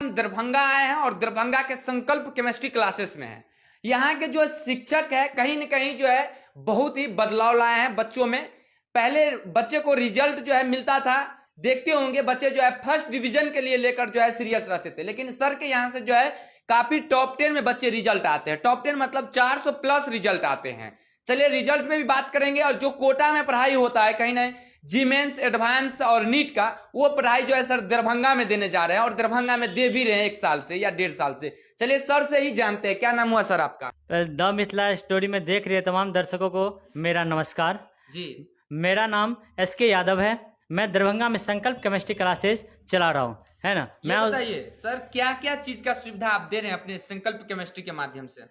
हम दरभंगा आए हैं और दरभंगा के संकल्प केमिस्ट्री क्लासेस में हैं। यहाँ के जो शिक्षक है कहीं न कहीं जो है बहुत ही बदलाव लाए हैं बच्चों में। पहले बच्चे को रिजल्ट जो है मिलता था, देखते होंगे बच्चे जो है फर्स्ट डिवीजन के लिए लेकर जो है सीरियस रहते थे, लेकिन सर के यहाँ से जो है काफी टॉप 10 में बच्चे रिजल्ट आते हैं। टॉप 10 मतलब 400 प्लस रिजल्ट आते हैं। चलिए रिजल्ट में भी बात करेंगे, और जो कोटा में पढ़ाई होता है कहीं ना जी मेंस, एडवांस और नीट का, वो पढ़ाई जो है सर दरभंगा में देने जा रहे हैं और दरभंगा में दे भी रहे हैं 1 साल से या 1.5 साल से। चलिए सर से ही जानते हैं, क्या नाम हुआ सर आपका? द मिथिला स्टोरी में देख रहे तमाम दर्शकों को मेरा नमस्कार जी। मेरा नाम SK यादव है। मैं दरभंगा में संकल्प केमिस्ट्री क्लासेस चला रहा हूँ, है ना। मैं बताइए सर क्या क्या चीज का सुविधा आप दे रहे हैं अपने संकल्प केमिस्ट्री के माध्यम से?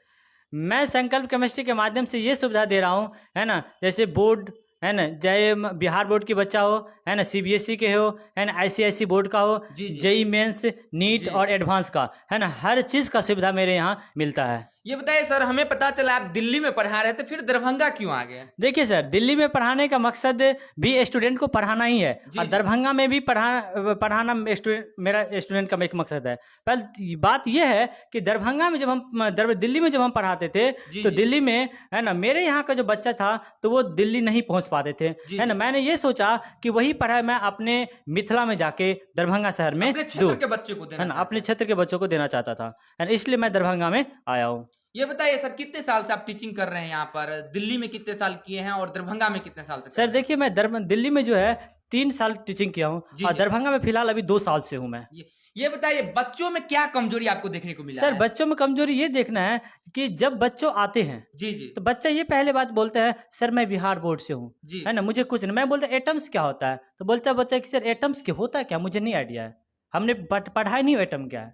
मैं संकल्प केमिस्ट्री के माध्यम से ये सुविधा दे रहा हूँ, है ना, जैसे बोर्ड है ना, चाहे बिहार बोर्ड की बच्चा हो, है ना, CBSE के हो, है ना, ICIC बोर्ड का हो, JEE मेंस, नीट और एडवांस का, है ना, हर चीज़ का सुविधा मेरे यहाँ मिलता है। ये बताइए सर, हमें पता चला आप दिल्ली में पढ़ा रहे थे, फिर दरभंगा क्यों आ गए? देखिए सर, दिल्ली में पढ़ाने का मकसद भी स्टूडेंट को पढ़ाना ही है, और दरभंगा में भी पढ़ाना मेरा स्टूडेंट का एक मकसद है। पहले बात यह है कि दरभंगा में जब हम दिल्ली में जब हम पढ़ाते थे तो दिल्ली में, है ना, मेरे यहाँ का जो बच्चा था तो वो दिल्ली नहीं पहुँच पाते थे, है ना। मैंने ये सोचा कि वही पढ़ाई मैं अपने मिथिला में जाके दरभंगा शहर में अपने क्षेत्र के बच्चे को देना, है ना, अपने क्षेत्र के बच्चों को देना चाहता था, है ना, इसलिए मैं दरभंगा में आया हूँ। ये बताइए सर, कितने साल से आप टीचिंग कर रहे हैं यहाँ पर? दिल्ली में कितने साल किए हैं और दरभंगा में कितने साल से? सर देखिए, मैं दिल्ली में जो है 3 साल टीचिंग किया हूँ, और दरभंगा में फिलहाल अभी 2 साल से हूँ मैं। ये बताइए बच्चों में क्या कमजोरी आपको देखने को मिला सर है? बच्चों में कमजोरी ये देखना है कि जब बच्चों आते हैं तो बच्चा ये पहले बात बोलता है, सर मैं बिहार बोर्ड से हूँ, है ना, मुझे कुछ नहीं। मैं बोलता एटम्स क्या होता है, तो बोलता है बच्चा कि सर एटम्स क्या होता है, क्या मुझे नहीं आइडिया है, हमने पढ़ाई नहीं एटम क्या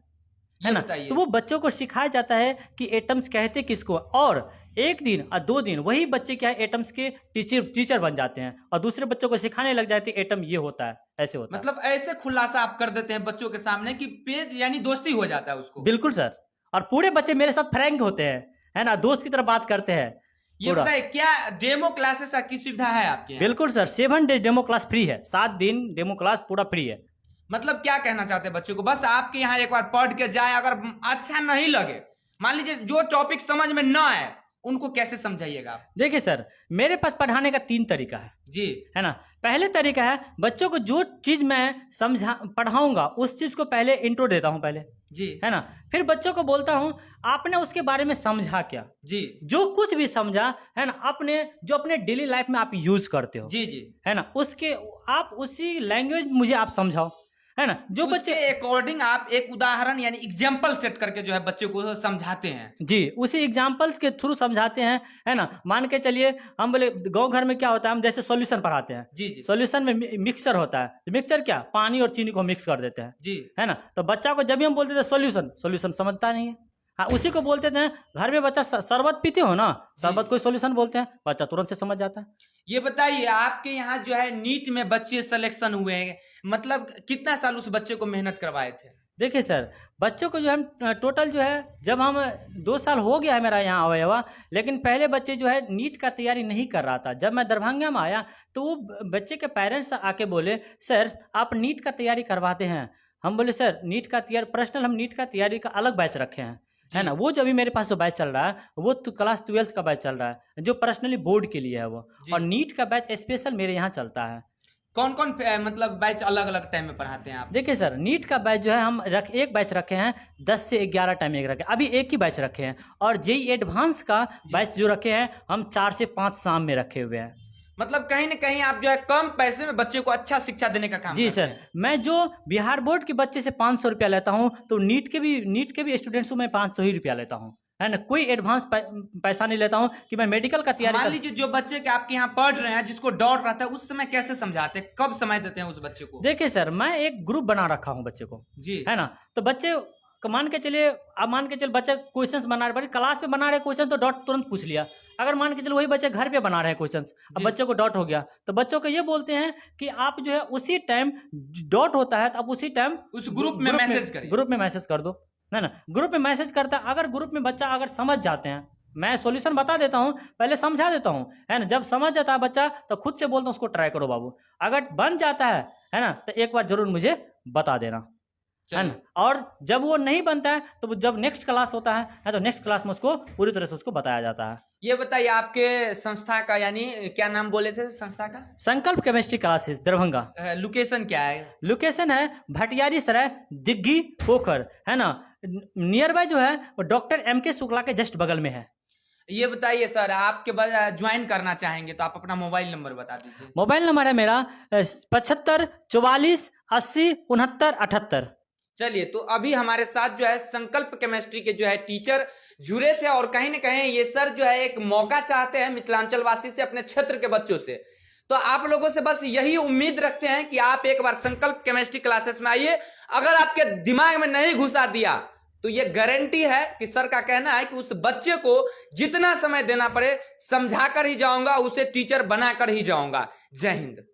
है ना। तो वो बच्चों को सिखाया जाता है कि एटम्स कहते किसको, और 1 दिन और 2 दिन वही बच्चे क्या है एटम्स के टीचर बन जाते हैं, और दूसरे बच्चों को सिखाने लग जाते हैं एटम ये होता है, ऐसे होता मतलब है। ऐसे खुलासा आप कर देते हैं बच्चों के सामने कि पेज यानी दोस्ती हो जाता है उसको। बिल्कुल सर, और पूरे बच्चे मेरे साथ फ्रैंक होते हैं, है ना, दोस्त की तरह बात करते हैं। ये बताइए क्या डेमो क्लासेस की सुविधा है आपके? बिल्कुल sir, 7 days demo class free है, 7 दिन डेमो क्लास पूरा फ्री है। मतलब क्या कहना चाहते हैं बच्चों को? बस आपके यहाँ एक बार पढ़ के जाए, अगर अच्छा नहीं लगे, मान लीजिए जो टॉपिक समझ में ना आए, उनको कैसे समझाइएगा? देखिए सर, मेरे पास पढ़ाने का 3 तरीका है जी, है ना। पहले तरीका है बच्चों को जो चीज मैं पढ़ाऊंगा उस चीज को पहले इंट्रो देता हूं पहले, जी, है ना, फिर बच्चों को बोलता हूं आपने उसके बारे में समझा क्या, जी, जो कुछ भी समझा, है ना, अपने डेली लाइफ में आप यूज करते हो, जी, जी, है ना, उसके आप उसी लैंग्वेज मुझे आप समझाओ, है ना, जो बच्चे अकॉर्डिंग आप एक उदाहरण यानी एग्जाम्पल सेट करके जो है बच्चे को समझाते हैं। जी, उसी एग्जाम्पल्स के थ्रू समझाते हैं, है ना। मान के चलिए हम बोले गांव घर में क्या होता है, हम जैसे सॉल्यूशन पढ़ाते हैं, जी, सॉल्यूशन में मिक्सचर होता है, तो मिक्सचर क्या, पानी और चीनी को मिक्स कर देते हैं, जी, है ना। तो बच्चा को जब भी हम बोलते थे सॉल्यूशन समझता नहीं है, हाँ, उसी को बोलते थे घर में बच्चा शरबत पीते हो ना, शरबत को सॉल्यूशन बोलते हैं, बच्चा तुरंत से समझ जाता है। ये बताइए आपके यहाँ जो है नीट में बच्चे सिलेक्शन हुए हैं, मतलब कितना साल उस बच्चे को मेहनत करवाए थे? देखिए सर, बच्चों को जो हम टोटल जो है, जब हम 2 साल हो गया है मेरा यहाँ आया हुआ, लेकिन पहले बच्चे जो है नीट का तैयारी नहीं कर रहा था। जब मैं दरभंगा में आया तो वो बच्चे के पेरेंट्स आके बोले, सर आप नीट का तैयारी करवाते हैं। हम बोले सर नीट का तैयारी पर्सनल, हम नीट का तैयारी का अलग बैच रखे हैं, है ना। वो जो अभी मेरे पास जो बैच चल रहा है वो तो क्लास 12th का बैच चल रहा है, जो पर्सनली बोर्ड के लिए है वो, और नीट का बैच स्पेशल मेरे यहाँ चलता है। कौन कौन मतलब बैच अलग अलग टाइम में पढ़ाते हैं आप? देखिए सर, नीट का बैच जो है हम एक बैच रखे हैं, 10 से 11 टाइम एक रखे, अभी एक ही बैच रखे हैं, और JEE एडवांस का बैच जो रखे हैं हम 4 से 5 शाम में रखे हुए हैं। मतलब कहीं ना कहीं आप जो है कम पैसे में बच्चे को अच्छा शिक्षा देने का काम जी सर, मैं जो बिहार बोर्ड के बच्चे से 500 रुपया लेता हूँ, तो नीट के भी स्टूडेंट्स को मैं 500 ही रुपया लेता हूँ, है ना। कोई एडवांस पैसा नहीं लेता हूँ कि मैं मेडिकल का तैयारी। मान लीजिए जो बच्चे के आपके यहाँ पढ़ रहे हैं, जिसको डाउट रहता है, उस समय कैसे समझाते हैं, कब समय देते हैं उस बच्चे को? देखिए सर, मैं एक ग्रुप बना रखा हूँ बच्चे को, जी, है ना। तो बच्चे मान के चलिए बच्चा क्वेश्चंस बना रहे, क्लास में बना रहे क्वेश्चन तो डाउट तुरंत पूछ लिया। अगर मान के चलो वही बच्चे घर पे बना रहे हैं क्वेश्चंस, अब बच्चों को डाउट हो गया, तो बच्चों को ये बोलते हैं कि आप जो है उसी टाइम डाउट होता है तो आप उसी टाइम उस ग्रुप में मैसेज कर दो, है ना। ग्रुप में मैसेज करता है, अगर ग्रुप में बच्चा अगर समझ जाते हैं, मैं सॉल्यूशन बता देता हूँ, पहले समझा देता हूँ, है ना। जब समझ जाता है बच्चा तो खुद से बोलता हूँ उसको ट्राई करो बाबू, अगर बन जाता है ना, तो एक बार जरूर मुझे बता देना। है ना। और जब वो नहीं बनता है तो वो जब नेक्स्ट क्लास होता है तो नेक्स्ट क्लास में उसको पूरी तरह से उसको बताया जाता है। ये बताइए आपके संस्था का यानी क्या नाम बोले थे संस्था का? संकल्प केमिस्ट्री क्लासेस दरभंगा। लोकेशन क्या है? लोकेशन है भटियारी सराय दिग्गी पोखर, है ना। नियर बाय जो है वो डॉक्टर M.K. शुक्ला के जस्ट बगल में है। ये बताइए सर, आपके ज्वाइन करना चाहेंगे तो आप अपना मोबाइल नंबर बता दीजिए। मोबाइल नंबर है मेरा 75 44 80 69 78। चलिए, तो अभी हमारे साथ जो है संकल्प केमिस्ट्री के जो है टीचर जुड़े थे और कहीं ना कहीं ये सर जो है एक मौका चाहते हैं मिथिलांचल वासी से, अपने क्षेत्र के बच्चों से। तो आप लोगों से बस यही उम्मीद रखते हैं कि आप एक बार संकल्प केमिस्ट्री क्लासेस में आइए। अगर आपके दिमाग में नहीं घुसा दिया तो ये गारंटी है कि सर का कहना है कि उस बच्चे को जितना समय देना पड़े समझा कर ही जाऊंगा, उसे टीचर बना कर ही जाऊंगा। जय हिंद।